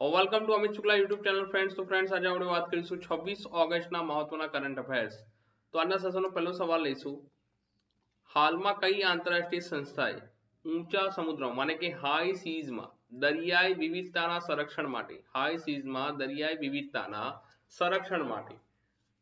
Welcome to Amit Shukla YouTube channel friends. તો friends, આજે આપણે વાત કરીશું 26 ઓગસ્ટના મહત્વના કરંટ અફેર્સ. તો આજના સેશનનો પહેલો સવાલ લઈશું. હાલમાં કઈ આંતરરાષ્ટ્રીય સંસ્થાએ ઊંચા સમુદ્રમાં માને કે હાઈ સીઝમાં દરિયાઈ વિવિધતાના સંરક્ષણ માટે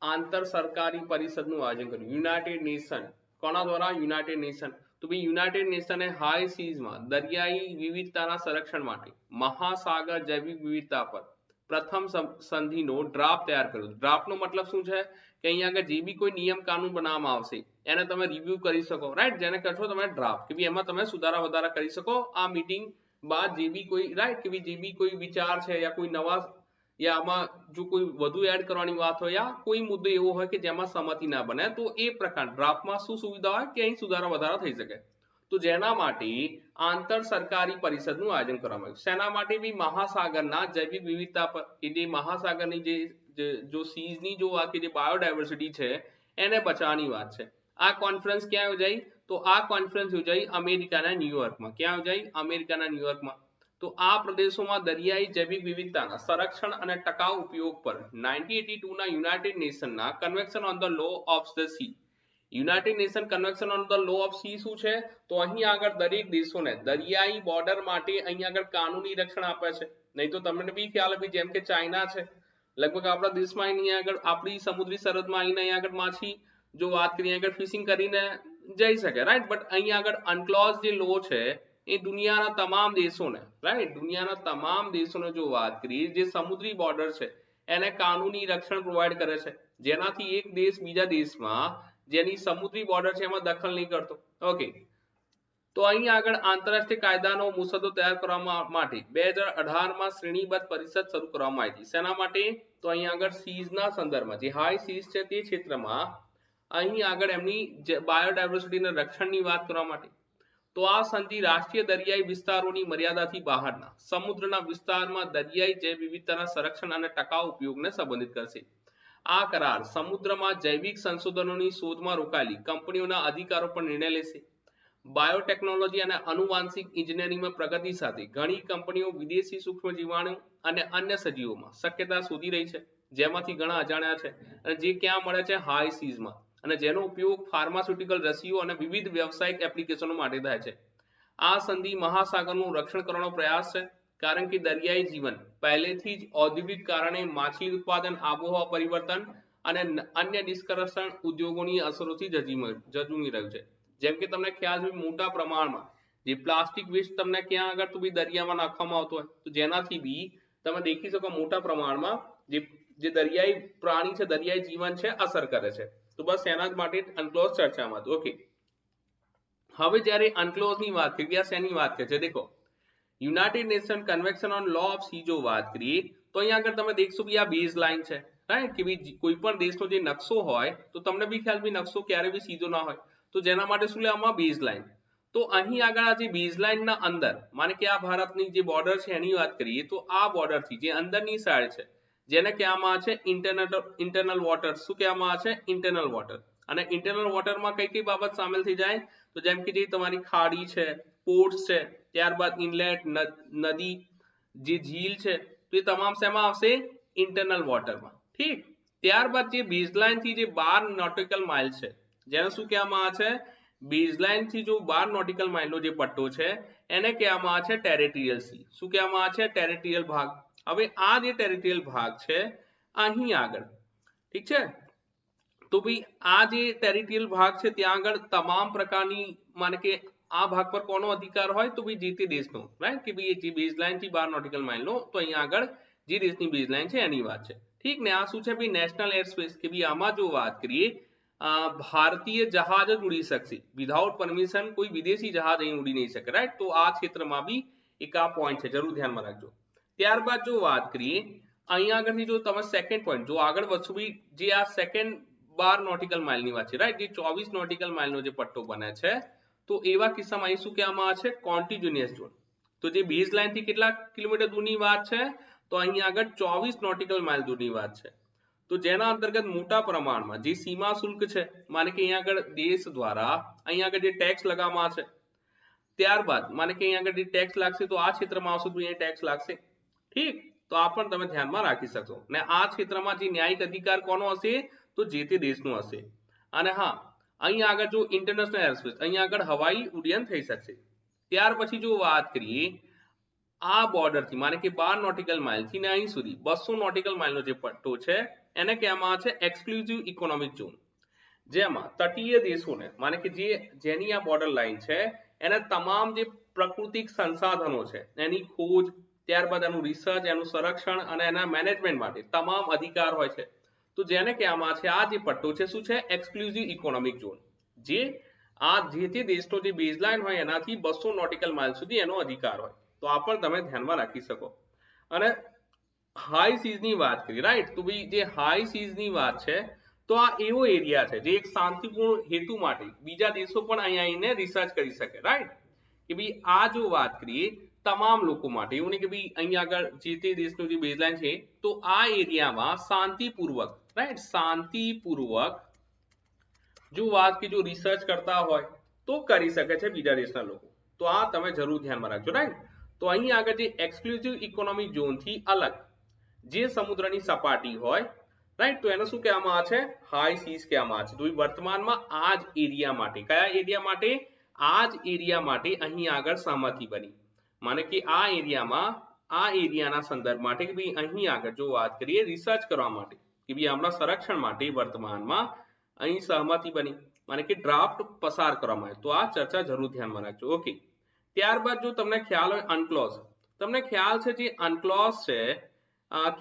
આંતર સરકારી પરિષદનું આયોજન કર્યું? United nation. કોના દ્વારા? United nation. તો ભાઈ યુનાઇટેડ નેશને હાઈ સીઝમાં દરિયાઈ વિવિધતાના સંરક્ષણ માટે મહાસાગર જૈવિક વિવિધતા પર પ્રથમ સંધિનો ડ્રાફ્ટ તૈયાર કર્યો. ડ્રાફ્ટનો મતલબ શું છે કે અહીંયા આગળ જે બી કોઈ નિયમ કાનૂન બનાવવામાં આવશે એને તમે રિવ્યુ કરી શકો, રાઈટ, જેને કહો છો તમે ડ્રાફ્ટ, કે ભાઈ એમાં તમે સુધારા વધારા કરી શકો. આ મીટિંગ બાદ જે બી કોઈ, રાઈટ, કે ભાઈ જે બી કોઈ વિચાર છે યા કોઈ નવા યા આમાં જો કોઈ વધુ એડ કરવાની વાત હોય યા કોઈ મુદ્દો એવો હોય કે જેમાં સહમતિ ના બને તો એ પ્રકાર ડ્રાફ્ટમાં શું સુવિધા હોય કે અહીં સુધારા વધારા થઈ શકે. તો જેના માટે આંતર સરકારી પરિષદનું આયોજન કરવામાં આવ્યું. શેના માટે? બી મહાસાગરના જૈવિક વિવિધતા પર, કે જે મહાસાગરની જો સીઝની જો આ કે જે બાયોડાયવર્સિટી છે એને બચાવવાની વાત છે. આ કોન્ફરન્સ ક્યાં યોજાઈ? તો આ કોન્ફરન્સ યોજાઈ અમેરિકાના ન્યુયોર્કમાં. ક્યાં યોજાઈ? અમેરિકાના ન્યુયોર્કમાં. તો આ પ્રદેશોમાં દરિયાઈ જૈવિક વિવિધતાના સંરક્ષણ અને ટકાઉ ઉપયોગ પર 1982 ના યુનાઇટેડ નેશનના convention on the law of the sea. United Nation convention on the law of the sea છે? તો અહીં આગળ દરેક દેશોને દરિયાઈ બોર્ડર માટે અહીં આગળ કાનૂની રક્ષણ આપે છે. નહીં તો તમને બી ખ્યાલ હોય, જેમ કે ચાઇના છે, લગભગ આપણા દેશમાં અહીં આગળ આપણી સમુદ્રી સરહદમાં આવીને અહીં આગળ માછી જો વાત કરીએ આગળ ફિશિંગ કરીને જઈ શકે, રાઈટ. બટ અહીં આગળ અનક્લોઝ જે લો છે એ દુનિયાના તમામ દેશોને, રાઈટ, દુનિયાના તમામ દેશોને જો વાત કરીએ જે સમુદ્રી બોર્ડર છે એને કાનૂની રક્ષણ પ્રોવાઈડ કરે છે, જેનાથી એક દેશ બીજા દેશમાં જેની સમુદ્રી બોર્ડર છે એમાં દખલ નહીં કરતો. ઓકે, તો અહીં આગળ આંતરરાષ્ટ્રીય કાયદાનો મુસદ્દો તૈયાર કરવા માટે 2018માં શ્રેણીબદ્ધ પરિષદ શરૂ કરવામાં આવી હતી. શેના માટે? તો અહીં આગળ સીઝના સંદર્ભમાં જે હાઈ સીઝ છે તે ક્ષેત્રમાં અહીં આગળ એમની બાયોડાયવર્સિટીના રક્ષણની વાત કરવા માટે. તો આ સંધિ રાષ્ટ્રીય દરિયાઈ વિસ્તારોની મર્યાદાથી બહારના સમુદ્રના વિસ્તારમાં દરિયાઈ જૈવ વિવિધતાના સંરક્ષણ અને ટકાઉ ઉપયોગને સંબંધિત કરશે. આ કરાર સમુદ્રમાં જૈવિક સંશોધનોની શોધમાં રોકાયેલી કંપનીઓના અધિકારો પર નિર્ણય લેશે. બાયોટેકનોલોજી અને આનુવાંશિક એન્જિનિયરિંગમાં પ્રગતિ સાથે ઘણી કંપનીઓ વિદેશી સૂક્ષ્મ જીવાણુ અને અન્ય સજીવોમાં શક્યતા શોધી રહી છે, જેમાંથી ઘણા અજાણ્યા છે અને જે ક્યાં મળે છે? હાઈ સીઝમાં, અને જેનો ઉપયોગ ફાર્માસ્યુટિકલ રસીઓ અને વિવિધ વ્યવસાયિક એપ્લિકેશનો માટે થાય છે. આ સંધિ મહાસાગરનું રક્ષણ કરવાનો પ્રયાસ છે, કારણ કે દરિયાઈ જીવન પહેલેથી જ ઔદ્યોગિક કારણે માછલી ઉત્પાદન, આબોહવા પરિવર્તન અને અન્ય નિષ્કર્ષણ ઉદ્યોગોની અસરોથી ઝઝૂમી રહ્યું છે. જેમ કે તમને ખ્યાલ છે મોટા પ્રમાણમાં જે પ્લાસ્ટિક વેસ્ટ તમને ક્યાં આગળ તો બી દરિયામાં નાખવામાં આવતો હોય, તો જેનાથી બી તમે દેખી શકો મોટા પ્રમાણમાં જે દરિયાઈ પ્રાણી છે, દરિયાઈ જીવન છે, અસર કરે છે. તો બસ એના જ માટે અનક્લોઝ ચર્ચામાં હતું. ઓકે, હવે જ્યારે અનક્લોઝ ની વાત કરીએ, શેની વાત કરે છે? દેખો, United Nation convention on law of sea જો વાત કરીએ તો અહીંયા આગળ તમે દેખશો કે આ બેઝ લાઇન છે, રાઈટ, કે ભાઈ કોઈ પણ દેશનો જે નકશો હોય તો તમને બી ખ્યાલ બી નકશો ક્યારે બી સીધો ના હોય, તો જેના માટે શું લેવામાં? Base line. તો અહીં આગળ આ જે બેઝ લાઇનના અંદર માને કે આ ભારતની જે બોર્ડર છે એની વાત કરીએ તો આ બોર્ડર થી જે અંદરની સાઈડ છે જેને કહેવામાં આવે છે ઇન્ટરનલ વોટર. શું કહેવામાં આવે છે? Internal water. અને ઇન્ટરનલ વોટરમાં કઈ કઈ બાબત સામેલ થઈ જાય? તો જેમ કે જે તમારી ખાડી છે, પોર્ટ્સ છે, ત્યારબાદ ઇનલેટ, નદી, જે ઝીલ છે, તો એ તમામ શેમાં આવશે? ઇન્ટરનલ વોટરમાં. ઠીક, ત્યારબાદ જે બેઝલાઇન થી જે 12 નોટિકલ માઇલ છે, જેને શું કહેવામાં આવે છે? બેઝલાઇન થી જો 12 નોટિકલ માઇલનો જે પટ્ટો છે એને કહેવામાં આવે છે ટેરેટોરિયલ સી. શું કહેવામાં આવે છે? ટેરેટોરિયલ ભાગ. હવે આ જે ટેરેટોરિયલ ભાગ છે અહીં આગળ, ઠીક છે, તો ભાઈ આ જે ટેરેટોરિયલ ભાગ છે ત્યાં આગળ તમામ પ્રકારની માને કે આ ભાગ પર કોનો અધિકાર હોય? તો ભાઈ જે તે દેશનો, રાઈટ, કે ભાઈ જે બેઝલાઇન થી 12 નોટિકલ માઇલનો, તો અહીંયા આગળ જે દેશની બેઝલાઇન છે એની વાત છે. ઠીક ને, આ શું છે ભાઈ? નેશનલ એર સ્પેસ, કે ભાઈ આમાં જો વાત કરીએ ભારતીય જહાજ જ ઉડી શકશે, વિધાઉટ પરમિશન કોઈ વિદેશી જહાજ અહીં ઉડી નહીં શકે, રાઈટ. તો આ ક્ષેત્રમાં બી એક આ પોઈન્ટ છે, જરૂર ધ્યાનમાં રાખજો. ત્યારબાદ જો વાત કરીએ અહીંયા આગળથી જો તમે સેકન્ડ પોઈન્ટ જો આગળ વધશો બી, જે આ સેકન્ડ 12 નોટિકલ માઇલની વાત છે, રાઈટ, જે 24 નોટિકલ માઇલનો જે પટ્ટો બને છે, તો એવા કિસ્સામાં અહીં શું કહેવામાં આવે છે? કોન્ટિન્યુઅસ ઝોન. તો જે બેઝ લાઇન થી કેટલા કિલોમીટર દૂરની વાત છે? તો અહીં આગળ 24 નોટિકલ માઇલ દૂરની વાત છે. તો જેના અંતર્ગત મોટા પ્રમાણમાં જે સીમા શુલ્ક છે, માને કે અહીંયા આગળ દેશ દ્વારા અહીંયા આગળ જે ટેક્સ લગાવવામાં આવશે, ત્યારબાદ માને કે અહીંયા આગળ જે ટેક્સ લાગશે તો આ ક્ષેત્રમાં આવશે તો અહીંયા ટેક્સ લાગશે. ઠીક, તો આ પણ તમે ધ્યાનમાં રાખી શકશો ને આ ક્ષેત્રમાં જે ન્યાયિક અધિકાર કોનો હશે તો જે તે દેશનો હશે અને હા અહીંયા આગળ જો ઇન્ટરનેશનલ એરસ્પેસ અહીંયા આગળ હવાઈ ઉડ્ડયન થઈ શકશે ત્યાર પછી જો વાત કરીએ આ બોર્ડર થી માને કે 12 નોટિકલ માઇલ થી ને અહીં સુધી 200 નોટિકલ માઇલનો જે પટ્ટો છે એને કહેવામાં આવે છે એક્સક્લુઝિવ ઇકોનોમિક ઝોન જેમાં તટીય દેશોને માને કે જેની આ બોર્ડર લાઈન છે એના તમામ જે પ્રાકૃતિક સંસાધનો છે એની ખોજ ત્યારબાદ એનું રિસર્ચ એનું સંરક્ષણ અને એના મેનેજમેન્ટ માટે તમામ અધિકાર હોય છે તો જેને કહેવામાં આવે છે આ જે પટ્ટો છે શું છે એક્સક્લુઝિવ ઇકોનોમિક ઝોન જે આ જે તે દેશનો જે બેઝલાઇન હોય એનાથી 200 નોટિકલ માઇલ સુધી એનો અધિકાર હોય તો આ પણ તમે ધ્યાનમાં રાખી શકો અને હાઈ સીઝ ની વાત કરી રાઈટ તો ભાઈ જે હાઈ સીઝ ની વાત છે તો આ એવો એરિયા છે જે એક શાંતિપૂર્ણ હેતુ માટે બીજા દેશો પણ અહીંયા આવીને રિસર્ચ કરી શકે રાઈટ કે ભાઈ આ જો વાત કરીએ તમામ લોકો માટે એવું નહીં કે ભાઈ અહીંયા આગળ જે તે દેશનું જે બેઝલાઇન છે તો આ એરિયામાં શાંતિપૂર્વક રાઈટ શાંતિપૂર્વક જો વાત की जो રિસર્ચ કરતા હોય તો કરી શકે છે બીજા દેશના લોકો તો આ તમે જરૂર ધ્યાનમાં રાખજો રાઈટ તો અહીં આગળ જે એક્સક્લુઝિવ ઇકોનોમિક ઝોન થી અલગ જે સમુદ્રની સપાટી હોય રાઈટ તો એને શું કહેવામાં આવે છે હાઈ સીઝ કહેવામાં આવે છે તો વર્તમાનમાં આ જ એરિયા માટે કયા એરિયા માટે આ જ એરિયા માટે અહીં આગળ સહમતિ બની માને કે આ એરિયામાં આ એરિયાના સંદર્ભ માટે કે ભાઈ અહીં આગળ જો વાત કરીએ રિસર્ચ કરવા માટે કે ભાઈ આપણા સંરક્ષણ માટે વર્તમાનમાં અહીં સહમતિ બની માને કે ડ્રાફ્ટ પસાર કરવામાં આવે તો આ ચર્ચા જરૂર ધ્યાનમાં રાખજો ઓકે ત્યારબાદ જો તમને ખ્યાલ હોય અનક્લોઝ તમને ખ્યાલ છે જે અનક્લોઝ છે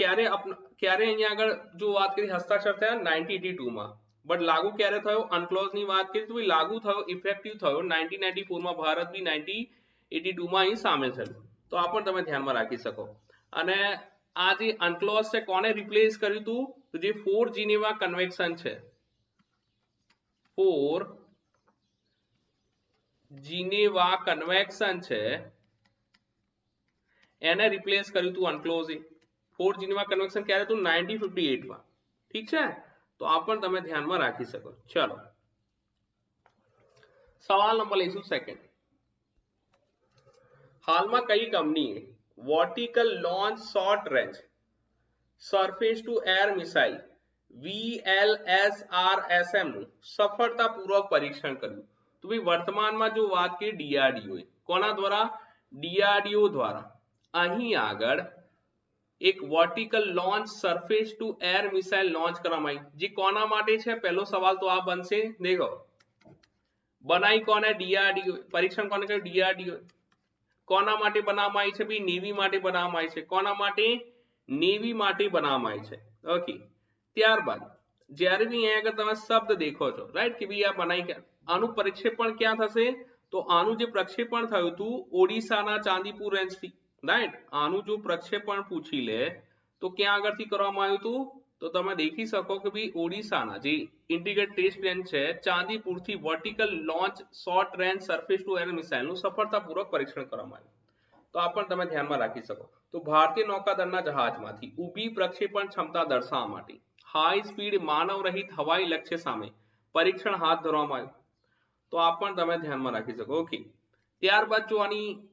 ક્યારે અહીંયા આગળ જો વાત કરી હસ્તાક્ષર થયા 1982 માં બટ લાગુ ક્યારે થયો અનક્લોઝ ની વાત કરી તો લાગુ થયો ઇફેક્ટિવ થયો 1994 માં ભારત બી 1982 માં અહીં સામેલ થયું તો આ પણ તમે ધ્યાનમાં રાખી શકો અને આ જે અનક્લોઝ છે કોને રિપ્લેસ કર્યું હતું તો જે 4 જીનેવા કન્વેન્શન છે 4 જીનેવા કન્વેન્શન છે એને રિપ્લેસ કર્યું હતું અનક્લોઝ 4 જીનેવા કન્વેન્શન ક્યારે હતું 1958 માં ઠીક છે તો આ પણ તમે ધ્યાનમાં રાખી શકો ચલો સવાલ નંબર લઈશું સેકન્ડ હાલમાં કઈ કંપનીએ vertical launch short range surface to air missile VLSRSM નું સફળતાપૂર્વક પરીક્ષણ કર્યું તો ભાઈ વર્તમાનમાં જો વાત કરીએ DRDO કોના દ્વારા DRDO દ્વારા અહીં આગળ એક vertical launch surface to air missile launch કરવામાં આવી જે કોના માટે છે પહેલો સવાલ તો આ બનશે દેખો બનાવી કોને DRDO પરીક્ષણ કોને કર્યું DRDO કોના માટે બનાવવામાં આવી છે ભાઈ નેવી માટે બનાવવામાં આવી છે કોના માટે નેવી માટે બનાવવામાં આવી છે ઓકે ત્યારબાદ જ્યારે બી અહીંયા આગળ તમે શબ્દ દેખો છો રાઈટ કે ભાઈ આ બનાવી આનું પ્રક્ષેપણ ક્યાં થશે તો આનું જે પ્રક્ષેપણ થયું હતું ઓડિશાના ચાંદીપુર રેન્જથી રાઈટ આનું જો પ્રક્ષેપણ પૂછી લે તો ક્યાં આગળથી કરવામાં આવ્યું હતું તો તમે દેખી શકો કે ભાઈ ઓડિશાના જે ઇન્ટિગ્રેટેડ ટેસ્ટ રેન્જ છે ચાંદીપુરથી vertical launch short range surface to air મિસાઇલનું સફળતાપૂર્વક પરીક્ષણ કરવામાં આવ્યું તો આ પણ તમે ધ્યાનમાં રાખી શકો તો ભારતીય નૌકાદળના જહાજમાંથી ઊભી પ્રક્ષેપણ ક્ષમતા દર્શાવવા માટે હાઈ સ્પીડ માનવ રહિત હવાઈ લક્ષ્ય સામે પરીક્ષણ હાથ ધરવામાં આવ્યું તો આ પણ તમે ધ્યાનમાં રાખી શકો ઓકે ત્યારબાદ જો આની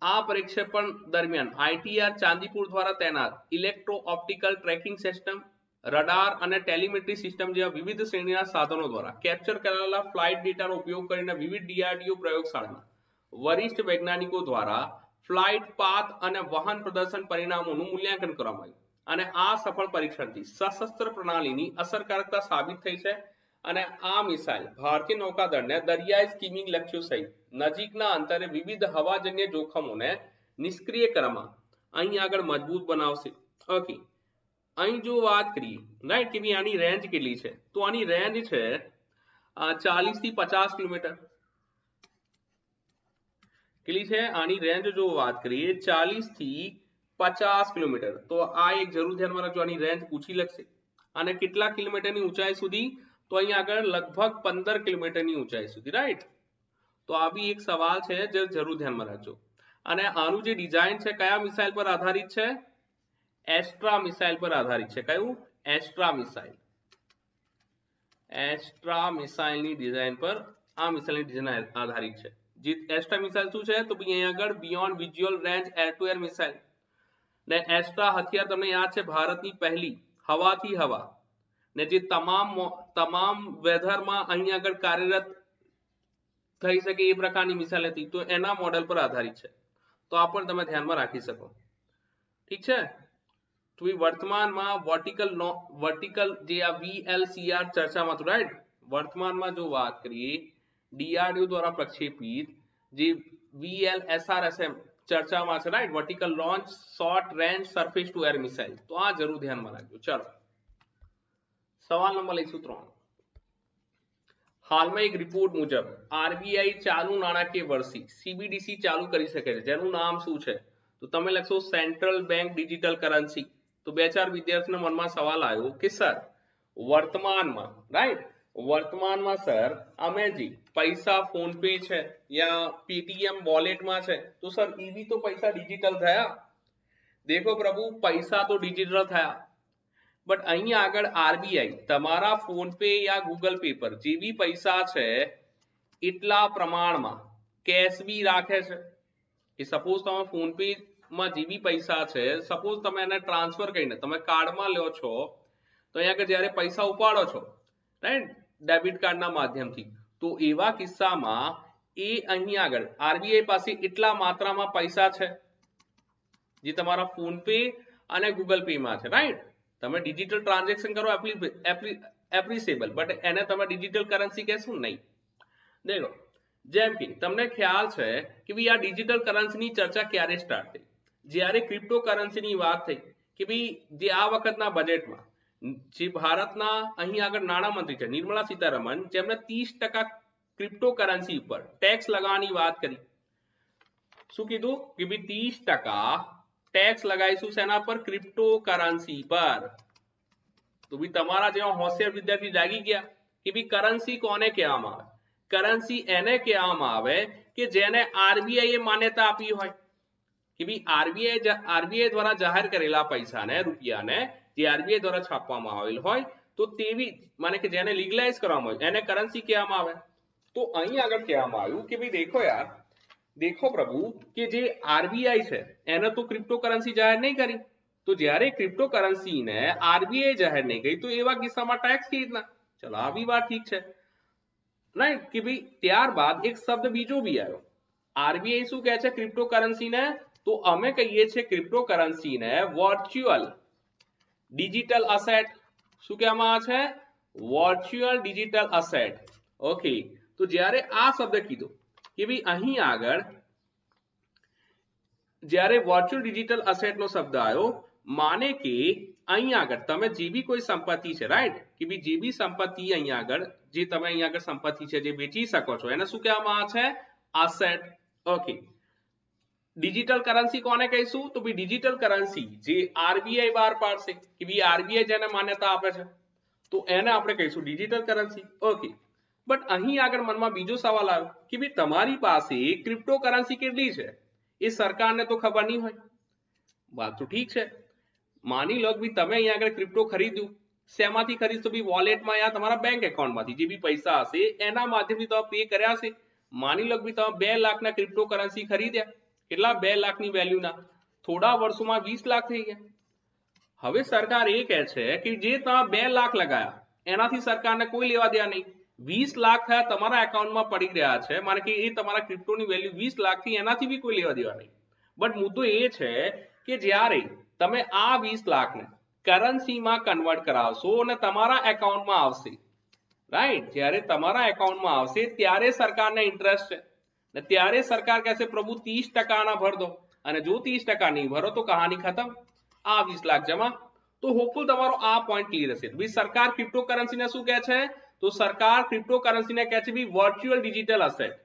આ પ્રક્ષેપણ દરમિયાન ITR ચાંદીપુર દ્વારા તૈનાત electro optical tracking system radar અને ટેલિમેટ્રી સિસ્ટમ જેવા વિવિધ શ્રેણીના સાધનો દ્વારા કેપ્ચર કરેલા ફ્લાઇટ ડેટાનો ઉપયોગ કરીને વિવિધ DRDO પ્રયોગશાળાના વરિષ્ઠ વૈજ્ઞાનિકો દ્વારા ફ્લાઇટ પાથ અને વાહન પ્રદર્શન પરિણામોનું મૂલ્યાંકન કરવામાં આવ્યું અને આ સફળ પરીક્ષણથી સશસ્ત્ર પ્રણાલીની અસરકારકતા સાબિત થઈ છે અને આ મિસાઇલ ભારતીય નૌકાદળને દરિયાઈ સ્કીમિંગ લક્ષ્યો સહિત નજીકના અંતરે વિવિધ હવાજન્ય જોખમોને નિષ્ક્રિય કરવામાં અહીં આગળ મજબૂત બનાવશે ઓકે અહીં જો વાત કરીએ રાઈટ કે આની રેન્જ કેટલી છે તો આની રેન્જ છે 40 થી 50 કિલોમીટર કેટલી છે આની રેન્જ જો વાત કરીએ 40 થી 50 કિલોમીટર તો આ એક જરૂર ધ્યાનમાં રાખજો આની રેન્જ પૂછી લખશે અને કેટલા કિલોમીટરની ઊંચાઈ સુધી તો અહીં આગળ લગભગ 15 કિલોમીટરની ઊંચાઈ સુધી રાઈટ તો આ બી એક સવાલ છે જે જરૂર ધ્યાનમાં રાખજો અને આનું જે ડિઝાઇન છે કયા મિસાઇલ પર આધારિત છે એસ્ટ્રા મિસાઇલ પર આધારિત છે કયું એસ્ટ્રા મિસાઇલની ડિઝાઇન પર આ મિસાઇલની ડિઝાઇન આધારિત છે જે એસ્ટ્રા મિસાઇલ શું છે તો ભાઈ અહીં આગળ beyond visual range air two air missile ને એસ્ટ્રા હથિયાર તમને યાદ છે ભારતની પહેલી હવાથી હવા ને જે તમામ વેધરમાં અહીં આગળ કાર્યરત થઈ શકે એ પ્રકારની મિસાઇલ હતી, તો એના મોડેલ પર આધારિત છે. તો આ પણ તમે ધ્યાનમાં રાખી શકો. ઠીક છે. તો વર્તમાનમાં વર્ટિકલ જે આ VLCR ચર્ચામાં હતું, રાઈટ. વર્તમાનમાં જો વાત કરીએ DRDO દ્વારા પ્રક્ષેપિત જે VLSRSM ચર્ચામાં છે, right, vertical launch short range surface to air missile. તો આ જરૂર ધ્યાનમાં રાખજો. ચાલો સવાલ નંબર લઈશું 3. હાલમાં એક રિપોર્ટ મુજબ આરબીઆઈ ચાલુ નાણાકીય વર્ષથી CBDC ચાલુ કરી શકે છે, જેનું નામ શું છે? તો તમે લખશો સેન્ટ્રલ બેંક ડિજિટલ કરન્સી. તો 2-4 વિદ્યાર્થીઓના મનમાં સવાલ આવ્યો કે સર વર્તમાનમાં, રાઈટ, વર્તમાનમાં સર અમે જે પૈસા ફોન પે છે યા પેટીએમ વોલેટમાં છે, તો સર એ બી તો પૈસા ડિજિટલ થયા. દેખો પ્રભુ, પૈસા તો ડિજિટલ થયા, બટ અહીંયા આગળ આરબીઆઈ તમારા ફોન પે યા ગૂગલ પે પર જે બી પૈસા છે એટલા પ્રમાણમાં કેશ બી રાખે છે. કે સપોઝ તમે ફોન પે માં જે બી પૈસા છે, સપોઝ તમે એને ટ્રાન્સફર કરીને તમે કાર્ડમાં લ્યો છો, તો અહીંયા આગળ જ્યારે પૈસા ઉપાડો છો, રાઈટ, ડેબિટ કાર્ડના માધ્યમથી, તો એવા કિસ્સામાં એ અહીં આગળ આરબીઆઈ પાસે એટલા માત્રામાં પૈસા છે જે તમારા ફોન પે અને ગૂગલ પે માં છે, રાઈટ. તમે ડિજિટલ ટ્રાન્ઝેક્શન કરો એપ્રિશિએબલ, બટ એને તમે ડિજિટલ કરન્સી કહેશો નહીં. દેખો, જેમ કે તમને ખ્યાલ છે કે ભાઈ આ ડિજિટલ કરન્સીની ચર્ચા ક્યારે સ્ટાર્ટ થઈ? જ્યારે ક્રિપ્ટો કરન્સીની વાત થઈ કે ભાઈ જે આ વખતના બજેટમાં જે ભારતના અહીં આગળ નાણામંત્રી છે નિર્મલા સીતારમણ, જેમણે 30% ક્રિપ્ટો કરન્સી ઉપર ટેક્સ લગાવવાની વાત કરી. શું કીધું કે ભાઈ 30% ટેક્સ લગાવીશું શેના પર? ક્રિપ્ટો કરન્સી પર. તો ભાઈ તમારા જેવા હોશિયાર વિદ્યાર્થી જાગી ગયા કે ભાઈ કરન્સી કોને કહેવામાં આવે? કરન્સી એને કહેવામાં આવે કે જેને આરબીઆઈ એ માન્યતા આપી હોય કે ભાઈ આરબીઆઈ દ્વારા જાહેર કરેલા પૈસાને, રૂપિયાને જે આરબીઆઈ દ્વારા છાપવામાં આવેલ હોય, તો તેવી માને કે જેને લીગલાઇઝ કરવામાં હોય એને કરન્સી કહેવામાં આવે. તો અહીં આગળ કહેવામાં આવ્યું કે ભાઈ દેખો યાર, દેખો પ્રભુ, કે જે આરબીઆઈ છે એને તો ક્રિપ્ટો કરન્સી જાહેર નહીં કરી, તો જ્યારે ક્રિપ્ટો કરન્સીને આરબીઆઈ જાહેર નહીં કરી, તો એવા કિસ્સામાં ટેક્સ કેવી રીતના? ચલો આ બી વાત ઠીક છે, રાઈટ. કે ભાઈ ત્યારબાદ એક શબ્દ બીજો બી આવ્યો. આરબીઆઈ શું કહે છે ક્રિપ્ટો કરન્સીને? તો અમે કહીએ છીએ ક્રિપ્ટો કરન્સીને વર્ચ્યુઅલ ડિજિટલ અસેટ. શું કહેવામાં આવે છે? Virtual digital asset. ઓકે. તો જ્યારે આ શબ્દ કીધો કે ભાઈ અહીં આગળ જ્યારે વર્ચ્યુઅલ ડિજિટલ અસેટ નો શબ્દ આવ્યો, માને કે અહીં આગળ તમે જે બી કોઈ સંપત્તિ છે, રાઈટ, કે ભાઈ જે બી સંપત્તિ અહીં આગળ જે તમે અહીં આગળ સંપત્તિ છે જે વેચી શકો છો, એને શું કહેવામાં આવે છે? અસેટ. ઓકે. ડિજિટલ કરન્સી કોને કહીશું? તો ભાઈ ડિજિટલ કરન્સી જે આરબીઆઈ બહાર પાડશે કે ભાઈ આરબીઆઈ જેને માન્યતા આપે છે, તો એને આપણે કહીશું ડિજિટલ કરન્સી. ઓકે. બટ અહીં આગળ મનમાં બીજો સવાલ આવ્યો કે ભાઈ તમારી પાસે ક્રિપ્ટો કરન્સી કેટલી છે એ સરકારને તો ખબર નહીં હોય. વાત તો ઠીક છે. માની લો કે તમે અહીં આગળ ક્રિપ્ટો ખરીદ્યું, શેમાંથી ખરીદશો? ભાઈ વોલેટમાં યા તમારા બેંક એકાઉન્ટમાંથી જે બી પૈસા હશે એના માધ્યમથી તમે પે કર્યા હશે. માની લો કે તમે 2 લાખના ક્રિપ્ટો કરન્સી ખરીદ્યા. કેટલા? 2 લાખની વેલ્યુના. થોડા વર્ષોમાં 20 લાખ થઈ ગયા. હવે સરકાર એ કહે છે કે જે તમે 2 લાખ લગાયા એનાથી સરકારને કોઈ લેવા દેવા નહીં. 20 લાખ થયા તમારા એકાઉન્ટમાં પડી રહ્યા છે, માને કે એ તમારા ક્રિપ્ટોની વેલ્યુ 20 લાખ થી, એનાથી બી કોઈ લેવા દેવા નહીં. બટ મુદ્દો એ છે કે જ્યારે તમે આ 20 લાખને કરન્સીમાં કન્વર્ટ કરાવશો અને તમારા એકાઉન્ટમાં આવશે, રાઈટ, જ્યારે તમારા એકાઉન્ટમાં આવશે ત્યારે સરકારને ઇન્ટરેસ્ટ છે ને ત્યારે સરકાર કહેશે પ્રભુ 30% ભર દો, અને જો 30% નહીં ભરો તો કહાની ખતમ, આ 20 લાખ જમા. તો હોપફુલ તમારો આ પોઈન્ટ ક્લિયર હશે. ભાઈ સરકાર ક્રિપ્ટો કરન્સીને શું કહે છે? તો સરકાર ક્રિપ્ટો કરન્સીને કહે છે ભાઈ વર્ચ્યુઅલ ડિજિટલ અસેટ,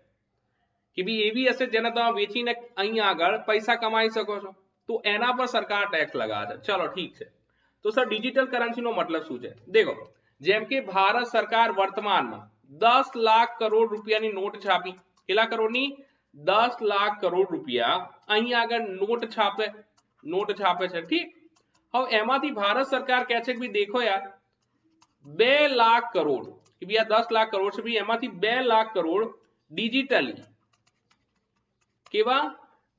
કે ભાઈ એવી અસેટ જેને તમે વેચીને અહીં આગળ પૈસા કમાઈ શકો છો, તો એના પર સરકાર ટેક્સ લગાવે છે. ચલો ઠીક છે. તો સર ડિજિટલ કરન્સીનો મતલબ શું છે? દેખો, જેમ કે ભારત સરકાર વર્તમાનમાં 10 લાખ કરોડ રૂપિયાની નોટ છાપી. કેટલા કરોડની? 10 લાખ કરોડ રૂપિયા અહીં આગળ નોટ છાપે છે, ઠીક. હવે એમાંથી ભારત સરકાર કહે છે કે ભાઈ દેખો યાર 2 લાખ કરોડ, કે ભાઈ આ 10 લાખ કરોડ છે, ભાઈ એમાંથી 2 લાખ કરોડ ડિજિટલી, કેવા?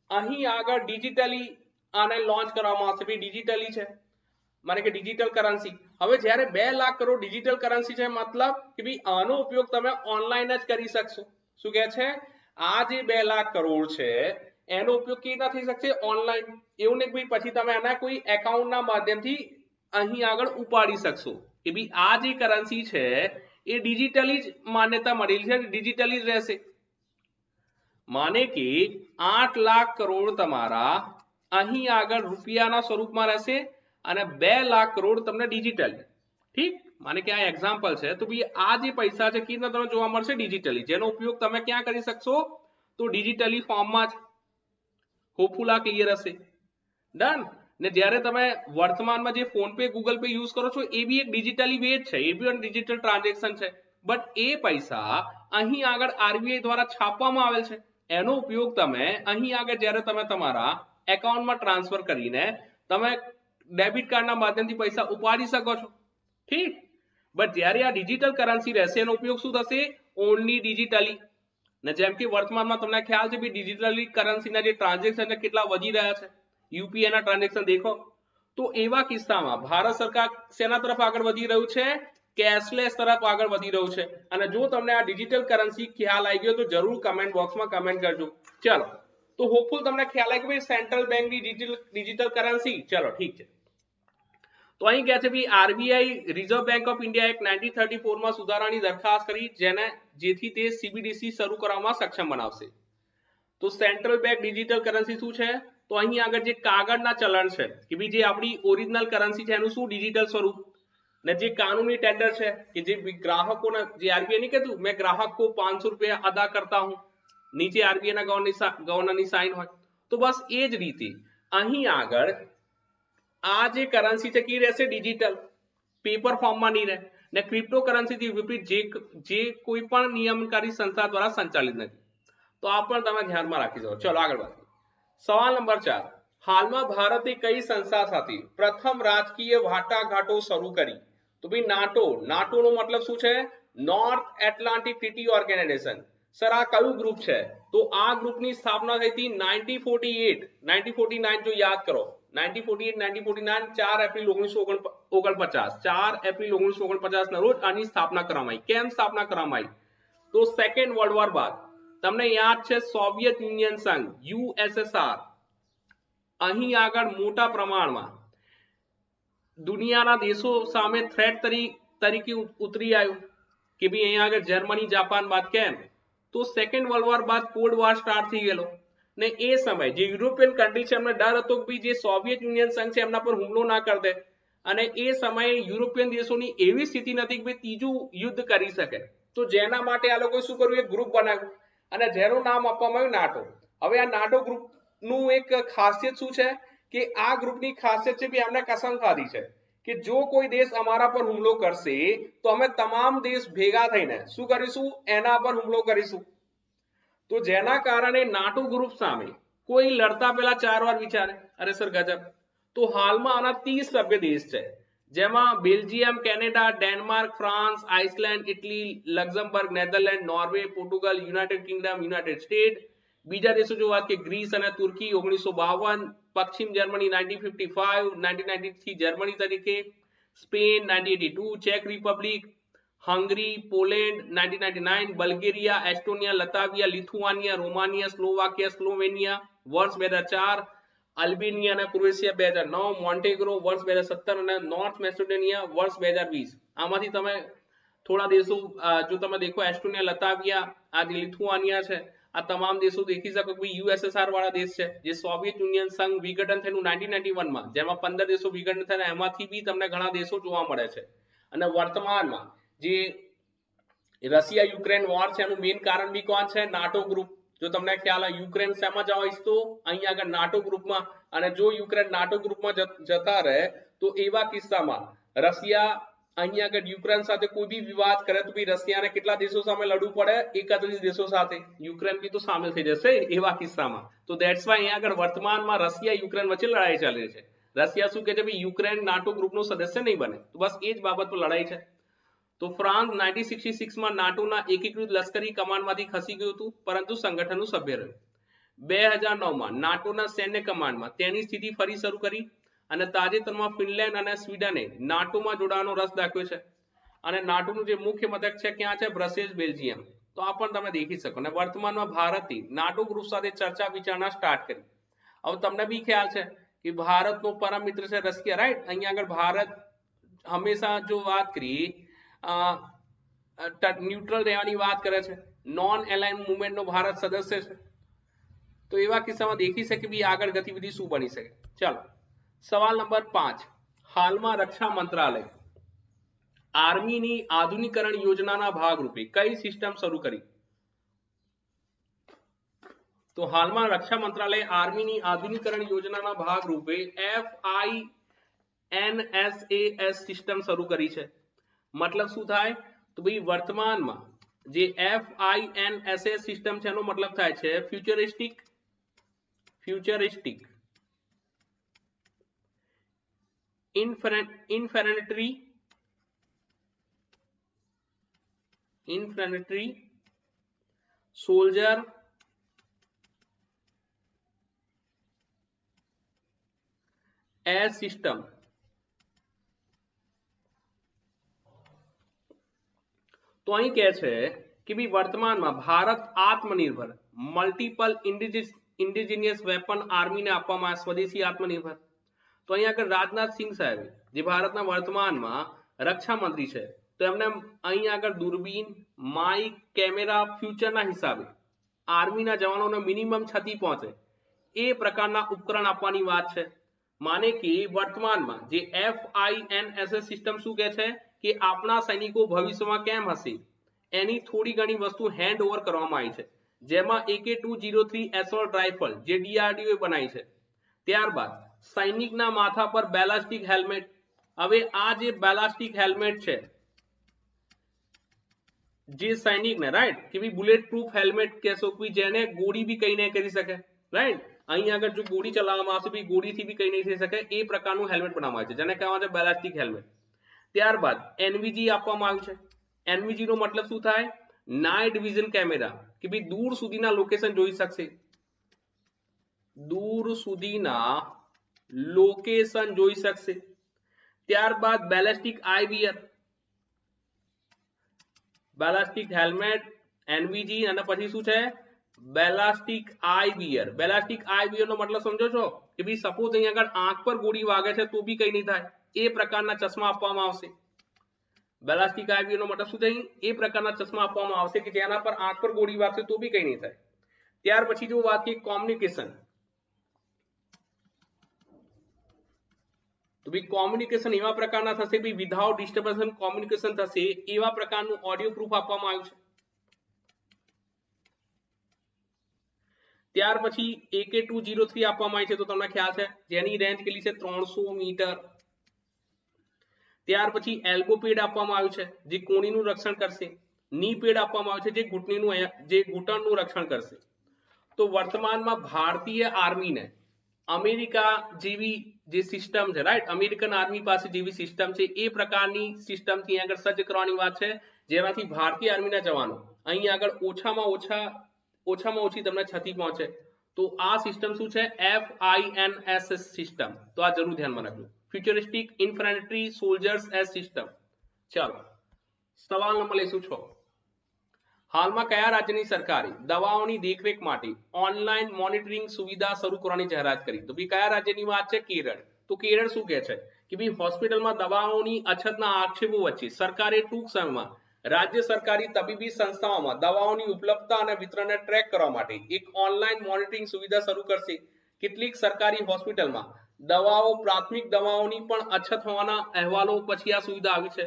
અહીં આગળ ડિજિટલી આને લોન્ચ કરવામાં આવશે, ભાઈ ડિજિટલી છે, માને કે ડિજિટલ કરન્સી. હવે જ્યારે 2 લાખ કરોડ ડિજિટલ કરન્સી છે, મતલબ કે ભાઈ આનો ઉપયોગ તમે ઓનલાઈન જ કરી શકશો. શું કહે છે? આ જે 2 લાખ કરોડ છે એનો ઉપયોગ કેવી રીતના થઈ શકશે? ઓનલાઈન. એવું નહીં ભાઈ પછી તમે આના કોઈ એકાઉન્ટના માધ્યમથી અહીં આગળ ઉપાડી શકશો કે ભાઈ આ જે કરન્સી છે એ ડિજિટલી જ માન્યતા મળેલી છે, ડિજિટલી જ રહેશે. માને કે 8 લાખ કરોડ તમારા અહીં આગળ રૂપિયાના સ્વરૂપમાં રહેશે અને 2 લાખ કરોડ તમને ડિજિટલી. ઠીક, માને કે આ એક્ઝામ્પલ છે. તો ભાઈ આ જે પૈસા છે કેવી રીતના તમને જોવા મળશે? ડિજિટલી, જેનો ઉપયોગ તમે ક્યાં કરી શકશો? તો ડિજિટલી ફોર્મમાં જ. હોપફુલ આ ક્લિયર હશે. ડન. ને જ્યારે તમે વર્તમાનમાં જે phone pay Google pay use કરો છો એ બી એક ડિજિટલી વે જ છે, એ બી ડિજિટલ ટ્રાન્ઝેક્શન છે. બટ એ પૈસા અહીં આગળ આરબીઆઈ દ્વારા છાપવામાં આવેલ છે, એનો ઉપયોગ તમે અહીં આગળ જ્યારે તમે તમારા એકાઉન્ટમાં ટ્રાન્સફર કરીને તમે ડેબિટ કાર્ડના માધ્યમથી પૈસા ઉપાડી શકો છો. ઠીક, બટ જ્યારે આ ડિજિટલ કરન્સી રહેશે એનો ઉપયોગ શું થશે? Only digitally. ને જેમ કે વર્તમાનમાં તમને ખ્યાલ છે કે ડિજિટલી કરન્સીના જે ટ્રાન્ઝેક્શન કેટલા વધી રહ્યા છે, યુપીઆઈ ના ટ્રાન્ઝેક્શન દેખો. તો એવા કિસ્સામાં ભારત સરકાર શેના તરફ આગળ વધી રહ્યું છે? કેશલેસ તરફ આગળ વધી રહ્યું છે. અને જો તમને આ ડિજિટલ કરન્સી ખ્યાલ આવી ગયો તો જરૂર કમેન્ટ બોક્સમાં કમેન્ટ કરજો. ચલો, તો હોપફુલ તમને ખ્યાલ આવી ગયો સેન્ટ્રલ બેંકની ડિજિટલ કરન્સી. ચલો ઠીક છે. તો અહીં કહે છે ભાઈ RBI reserve bank of India એક 1934 માં સુધારાની દરખાસ્ત કરી જેથી તે સીબીડીસી શરૂ કરવામાં સક્ષમ બનાવશે. તો સેન્ટ્રલ બેંક ડિજિટલ કરન્સી શું છે? તો અહીં આગળ જે કાગળના ચલણ છે કે ભાઈ જે આપણી ઓરિજિનલ કરન્સી છે એનું શું ડિજિટલ સ્વરૂપ, ને જે કાનૂની ટેન્ડર છે કે જે ગ્રાહકોને, જે આરબીઆઈ નહીં કહેતું મેં ગ્રાહક को 500 रुपया अदा करता हूं, નીચે આરબીઆઈ ના ગવર્નરની સાઇન હોય. તો બસ એ જ રીતે અહીં આગળ આ જે કરન્સી છે કે રહેશે ડિજિટલ, પેપર ફોર્મમાં નહીં રહે. ને ક્રિપ્ટો કરન્સીથી વિપરીત જે કોઈ પણ નિયમનકારી સંસ્થા દ્વારા સંચાલિત નથી. તો આ પણ તમે ધ્યાનમાં રાખી દો. ચલો આગળ વધીએ. સવાલ નંબર 4, હાલમાં ભારતે કઈ સંસ્થા સાથે પ્રથમ રાજકીય વાટાઘાટો શરૂ કરી? તો ભાઈ નાટો. નાટો નો મતલબ શું છે? North Atlantic Treaty Organization. Sir આ કયું ગ્રુપ છે? તો આ ગ્રુપની સ્થાપના થઈ હતી 1948, 1949 જો યાદ કરો 1948, 1949, 4 એપ્રિલ 1949, 4 એપ્રિલ 1949 ના રોજ આની સ્થાપના કરવામાં આવી. કેમ સ્થાપના કરવામાં આવી? તો સેકન્ડ વર્લ્ડ વોર બાદ તમને યાદ છે સોવિયત યુનિયન સંઘ યુએસએસઆર અહીં આગળ મોટા પ્રમાણમાં દુનિયાના દેશો સામે થ્રેટ તરીકે ઉતરી આવ્યું કે ભાઈ અહીંયા આગળ જર્મની જાપાન બાદ. કેમ? તો સેકન્ડ વર્લ્ડ વોર બાદ કોલ્ડ વોર સ્ટાર્ટ થઈ ગયેલો ને એ સમય જે યુરોપિયન કન્ટ્રી છે એમને ડર હતો કે જે સોવિયત યુનિયન સંઘ છે એમના પર હુમલો ના કરી દે. અને એ સમયે યુરોપિયન દેશોની એવી સ્થિતિ નથી કે ભાઈ ત્રીજું યુદ્ધ કરી શકે. તો જેના માટે આ લોકોએ શું કર્યું? એક ગ્રુપ બનાવ્યું અને જેનું નામ આપવામાં આવ્યું નાટો. હવે આ નાટો ગ્રુપનું એક ખાસિયત શું છે કે આ ગ્રુપની ખાસિયત છે કે અમને કસમ ખાધી છે કે જો કોઈ દેશ અમારા પર હુમલો કરશે તો અમે તમામ દેશ ભેગા થઈને શું કરીશું? એના પર હુમલો કરીશું. તો જેના કારણે નાટો ગ્રુપ સામે કોઈ લડતા પહેલા 4 વાર વિચારે. અરે સર ગજબ. તો હાલમાં આના 30 સભ્ય દેશ છે, જેમાં Belgium, Canada, Denmark, France, Iceland, Italy, Luxembourg, Netherland, Norway, Portugal, United Kingdom, United state. બીજા દેશો જો વાત કે ગ્રીસ અને તુર્કી 1952, પશ્ચિમ જર્મની 1955, 1993 જર્મની તરીકે, સ્પેન 1982, ચેક Republic, Hungary, Poland 1999, Bulgaria, Estonia, Latvia, Lithuania, Romania, Slovakia, Slovenia વર્ષ 2004, અલ્બેનિયા અને ક્રોએશિયા 2009, મોન્ટેગ્રો વર્ષ 2017 અને નોર્થ મેસિડોનિયા વર્ષ 2020. આમાંથી તમે થોડા દેશો જો તમે દેખો એસ્ટોનિયા, લતાવિયા, આ લિથુઆનિયા છે, આ તમામ દેશો દેખી શકો કે યુએસએસઆર વાળા દેશ છે જે સોવિયત યુનિયન સંઘ વિઘટન થયેલું 1991 માં, જેમાં 15 દેશો વિઘટન થયા એમાંથી બી તમને ઘણા દેશો જોવા મળે છે. અને વર્તમાનમાં જે રશિયા યુક્રેન વોર છે એનું મેઇન કારણ બી કોણ છે? NATO group. જો તમને ખ્યાલ હોય યુક્રેન શેમાં જવા ઈચ્છતો? અહીં આગળ નાટો ગ્રુપમાં. અને જો યુક્રેન નાટો ગ્રુપમાં જતા રહે તો એવા કિસ્સામાં રશિયા અહીં આગળ યુક્રેન સાથે કોઈ બી વિવાદ કરે તો બી રશિયાને કેટલા દેશો સામે લડવું પડે? 31 દેશો સાથે. યુક્રેન બી તો સામેલ થઈ જશે એવા કિસ્સામાં. તો ધેટ્સ વાય અહીં આગળ વર્તમાનમાં રશિયા યુક્રેન વચ્ચે લડાઈ ચાલી રહી છે. રશિયા શું કહે છે? ભાઈ યુક્રેન નાટો ગ્રુપનો સદસ્ય નહીં બને. તો બસ એ જ બાબત પર લડાઈ છે. તો ફ્રાન્સ 1966 માં નાટોના એકીકૃત લશ્કરી કમાન્ડમાંથી ખસી ગયું હતું પરંતુ સંગઠનનું સભ્ય રહ્યું. 2009 માં નાટોના સૈન્ય કમાન્ડમાં તેની સ્થિતિ ફરી શરૂ કરી અને તાજેતરમાં ફિનલેન્ડ અને સ્વીડને નાટોમાં જોડાવાનો રસ દાખવ્યો છે અને નાટોનું જે મુખ્ય મથક છે ક્યાં છે? Brussels, Belgium. તો આ પણ તમે દેખી શકો. અને વર્તમાનમાં ભારતે નાટો ગ્રુપ સાથે ચર્ચા વિચારણા સ્ટાર્ટ કરી. હવે તમને બી ખ્યાલ છે કે ભારતનો પરમ મિત્ર છે રશિયા, રાઈટ? અહીંયા આગળ ભારત હંમેશા જો વાત કરીએ ન્યુટ્રલ રહેવાની વાત કરે છે, નોન એલાઇન મુવમેન્ટનો ભારત સદસ્ય છે. તો એવા કિસ્સામાં દેખી શકે કે આગળ ગતિવિધિ શું બની શકે. ચાલો સવાલ નંબર 5, હાલમાં રક્ષા મંત્રાલય આર્મીની આધુનિકરણ યોજનાના ભાગરૂપે કઈ સિસ્ટમ શરૂ કરી? તો હાલમાં રક્ષા મંત્રાલય આર્મીની આધુનિકરણ યોજનાના ભાગરૂપે FINSAS સિસ્ટમ શરૂ કરી છે. મતલબ શું થાય? તો ભાઈ વર્તમાનમાં જે FINSAS સિસ્ટમ છે એનો મતલબ થાય છે futuristic infantry soldier as system. તો અહીં કહે છે કે ભાઈ વર્તમાનમાં ભારત આત્મનિર્ભર મલ્ટિપલ ઇન્ડિજિનિયસ વેપન આર્મીને આપવામાં સ્વદેશી આત્મનિર્ભર. તો અહીં આગળ રાજનાથ સિંહ સાહેબ જે ભારતના વર્તમાનમાં રક્ષા મંત્રી છે તો એમને અહીં આગળ દૂરબીન, માઇક, કેમેરા ફ્યુચરના હિસાબે આર્મીના જવાનોને મિનિમમ ક્ષતિ પહોંચે એ પ્રકારના ઉપકરણ આપવાની વાત છે. માને કે વર્તમાનમાં જે FINSAS સિસ્ટમ શું કહે છે કે આપણા સૈનિકો ભવિષ્યમાં કેમ હશે એની થોડી ઘણી વસ્તુ હેન્ડ ઓવર કરવામાં આવી છે, જેમાં AK-203 એસોલ્ટ રાઇફલ જે DRDO બનાવી છે. ત્યારબાદ સૈનિકના માથા પર બેલાસ્ટિક હેલ્મેટ. હવે આ જે બેલાસ્ટિક હેલ્મેટ છે જે સૈનિકને રાઈટ કે ભાઈ બુલેટ પ્રૂફ હેલ્મેટ કહેશો કે જેને ગોળી બી કઈ નહીં કરી શકે, રાઈટ? અહીં આગળ જો ગોળી ચલાવવામાં આવશે ભાઈ ગોળીથી બી કઈ નહીં થઈ શકે એ પ્રકારનું હેલ્મેટ બનાવવામાં આવે છે જેને કહેવામાં આવે છે બેલાસ્ટિક હેલ્મેટ. ત્યારબાદ NVG આપવામાં આવ્યું છે. NVG નો મતલબ શું થાય? નાઇટ વિઝન કેમેરા કે ભાઈ દૂર સુધીના લોકેશન જોઈ શકશે, દૂર સુધીના લોકેશન જોઈ શકશે. ત્યારબાદ ballistic IVR, ballistic helmet, NVG અને પછી શું છે? Ballistic IVR. બેલાસ્ટિક આઈવીઆર નો મતલબ સમજો છો કે ભાઈ સપોઝ અહીંયા આગળ આંખ પર ગોળી વાગે છે તો બી કઈ નહીં થાય એ પ્રકારના ચશ્મા આપવામાં આવશે. બેલાસ્ટિક આઈવીઆર નો મતલબ શું થાય? એ પ્રકારના ચશ્મા આપવામાં આવશે કે જેના પર આંખ પર ગોળી વાગશે તો બી કઈ નહીં થાય. ત્યાર પછી જો વાત કરીએ કોમ્યુનિકેશન, તો ભાઈ કોમ્યુનિકેશન એવા પ્રકારના થશે ભાઈ વિધાઉટ ડિસ્ટર્બન્સ કોમ્યુનિકેશન થશે એવા પ્રકારનું ઓડિયો પ્રૂફ આપવામાં આવ્યું છે. ત્યાર પછી AK-203 આપવામાં આવી છે તો તમને ખ્યાલ છે જેની રેન્જ કેટલી છે? 300 મીટર. ત્યાર પછી એલ્બો પેડ આપવામાં આવ્યું છે જે કોણીનું રક્ષણ કરશે. ની પેડ આપવામાં આવ્યું છે જે ઘૂંટણનું રક્ષણ કરશે. તો વર્તમાનમાં ભારતીય આર્મીને અમેરિકા જેવી જે સિસ્ટમ છે, રાઈટ? અમેરિકન આર્મી પાસે જેવી સિસ્ટમ છે એ પ્રકારની સિસ્ટમથી આગળ સજ્જ કરવાની વાત છે જેનાથી ભારતીય આર્મીના જવાનો અહીં આગળ ઓછામાં ઓછી તમને ક્ષતિ પહોંચે. તો આ સિસ્ટમ શું છે? FINSAS system. તો આ જરૂર ધ્યાનમાં રાખજો. Futuristic infantry soldiers S system. ચાલો સવાલ નંબર લઈશું 6. હાલમાં કયા રાજ્યની સરકારે દવાઓની દેખરેખ માટે ઓનલાઈન મોનિટરિંગ સુવિધા શરૂ કરવાની જાહેરાત કરી? તો ભાઈ કયા રાજ્યની વાત છે? કેરળ. તો કેરળ શું કહે છે કે ભાઈ હોસ્પિટલમાં દવાઓની અછતના આક્ષેપો વચ્ચે સરકારે ટૂંક સમયમાં રાજ્ય સરકારી તબીબી સંસ્થાઓમાં દવાઓની ઉપલબ્ધતા અને વિતરણને ટ્રેક કરવા માટે એક ઓનલાઈન મોનિટરિંગ સુવિધા શરૂ કરશે. કેટલીક સરકારી હોસ્પિટલમાં દવાઓ પ્રાથમિક દવાઓની પણ અછત હોવાના અહેવાલો પછી આ સુવિધા આવી છે.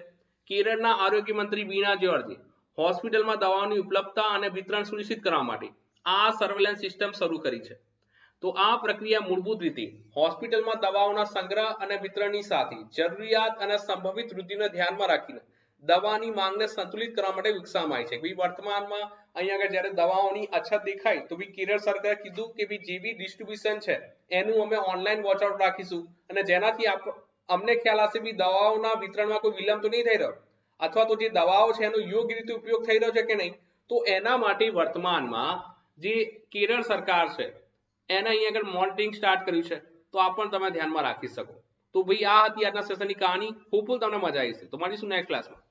કેરળના આરોગ્ય મંત્રી વીણા જ્યોર્જે હોસ્પિટલમાં દવાઓની ઉપલબ્ધતા અને વિતરણ સુનિશ્ચિત કરવા માટે આ સર્વેલન્સ સિસ્ટમ શરૂ કરી છે. તો આ પ્રક્રિયા મૂળભૂત રીતે હોસ્પિટલમાં દવાઓના સંગ્રહ અને વિતરણની સાથે જરૂરિયાત અને સંભવિત વૃદ્ધિને ધ્યાનમાં રાખીને દવાની માંગને સંતુલિત કરવા માટે વિકસાવવામાં આવી છે. ભાઈ વર્તમાનમાં અહીંયા આગળ જ્યારે દવાઓની અછત દેખાય તો ભાઈ કેરળ સરકારે કીધું કે ભાઈ જેવી ડિસ્ટ્રીબ્યુશન છે એનું અમે ઓનલાઈન વોચ આઉટ રાખીશું અને જેનાથી અમને ખ્યાલ હશે કે દવાઓના વિતરણમાં કોઈ વિલંબ તો નહીં થઈ રહ્યો અથવા તો જે દવાઓ છે એનો યોગ્ય રીતે ઉપયોગ થઈ રહ્યો છે કે નહીં. તો એના માટે વર્તમાનમાં જે કેરળ સરકાર છે એને અહીંયા આગળ મોનિટરિંગ સ્ટાર્ટ કર્યું છે, તો આ પણ તમે ધ્યાનમાં રાખી શકો. તો ભાઈ આ હતી આજના સેશનની કહાની. હોપફુલ તમને મજા આવી છે. તો મળીશું નેક્સ્ટ ક્લાસમાં.